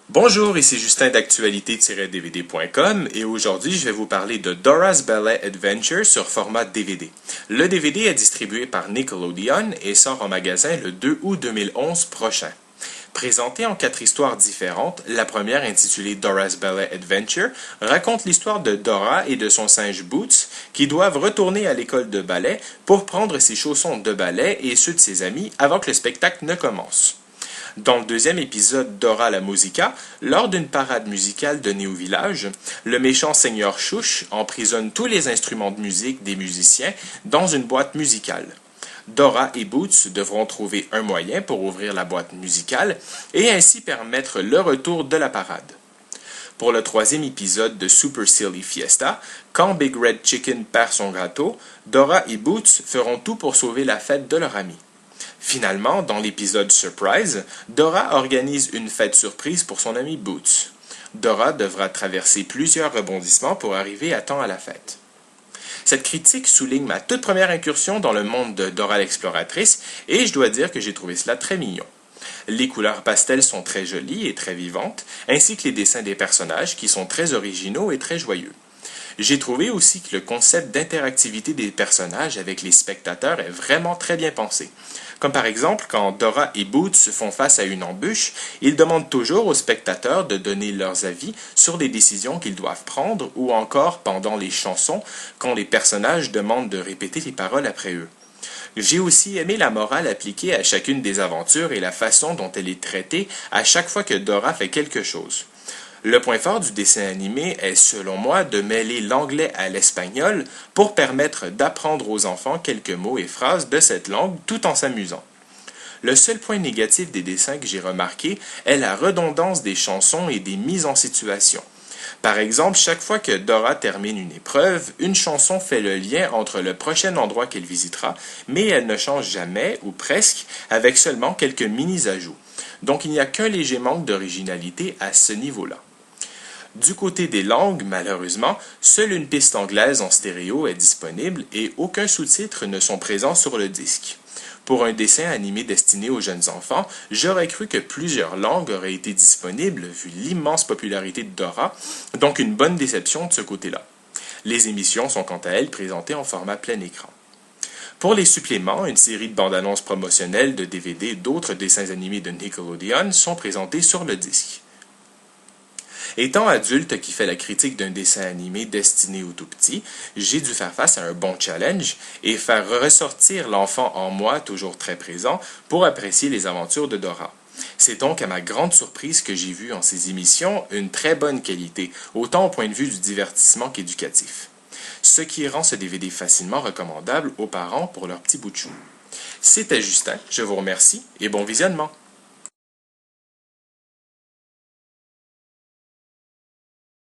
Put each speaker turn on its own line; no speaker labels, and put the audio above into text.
Bonjour, ici Justin d'actualité-dvd.com et aujourd'hui je vais vous parler de Dora's Ballet Adventure sur format DVD. Le DVD est distribué par Nickelodeon et sort en magasin le 2 août 2011 prochain. Présentée en 4 histoires différentes, la première intitulée Dora's Ballet Adventure raconte l'histoire de Dora et de son singe Boots qui doivent retourner à l'école de ballet pour prendre ses chaussons de ballet et ceux de ses amis avant que le spectacle ne commence. Dans le deuxième épisode Dora la Musica, lors d'une parade musicale donnée au village, le méchant seigneur Chouche emprisonne tous les instruments de musique des musiciens dans une boîte musicale. Dora et Boots devront trouver un moyen pour ouvrir la boîte musicale et ainsi permettre le retour de la parade. Pour le troisième épisode de Super Silly Fiesta, quand Big Red Chicken perd son gâteau, Dora et Boots feront tout pour sauver la fête de leur ami. Finalement, dans l'épisode Surprise, Dora organise une fête surprise pour son ami Boots. Dora devra traverser plusieurs rebondissements pour arriver à temps à la fête. Cette critique souligne ma toute première incursion dans le monde de Dora l'exploratrice et je dois dire que j'ai trouvé cela très mignon. Les couleurs pastel sont très jolies et très vivantes, ainsi que les dessins des personnages qui sont très originaux et très joyeux. J'ai trouvé aussi que le concept d'interactivité des personnages avec les spectateurs est vraiment très bien pensé. Comme par exemple, quand Dora et Boots font face à une embûche, ils demandent toujours aux spectateurs de donner leurs avis sur les décisions qu'ils doivent prendre ou encore pendant les chansons, quand les personnages demandent de répéter les paroles après eux. J'ai aussi aimé la morale appliquée à chacune des aventures et la façon dont elle est traitée à chaque fois que Dora fait quelque chose. Le point fort du dessin animé est, selon moi, de mêler l'anglais à l'espagnol pour permettre d'apprendre aux enfants quelques mots et phrases de cette langue tout en s'amusant. Le seul point négatif des dessins que j'ai remarqué est la redondance des chansons et des mises en situation. Par exemple, chaque fois que Dora termine une épreuve, une chanson fait le lien entre le prochain endroit qu'elle visitera, mais elle ne change jamais, ou presque, avec seulement quelques mini-ajouts. Donc il n'y a qu'un léger manque d'originalité à ce niveau-là. Du côté des langues, malheureusement, seule une piste anglaise en stéréo est disponible et aucun sous-titre ne sont présents sur le disque. Pour un dessin animé destiné aux jeunes enfants, j'aurais cru que plusieurs langues auraient été disponibles vu l'immense popularité de Dora, donc une bonne déception de ce côté-là. Les émissions sont quant à elles présentées en format plein écran. Pour les suppléments, une série de bandes annonces promotionnelles de DVD et d'autres dessins animés de Nickelodeon sont présentés sur le disque. Étant adulte qui fait la critique d'un dessin animé destiné aux tout-petits, j'ai dû faire face à un bon challenge et faire ressortir l'enfant en moi toujours très présent pour apprécier les aventures de Dora. C'est donc à ma grande surprise que j'ai vu en ces émissions une très bonne qualité, autant au point de vue du divertissement qu'éducatif. Ce qui rend ce DVD facilement recommandable aux parents pour leur petit bout de chou. C'était Justin, je vous remercie et bon visionnement.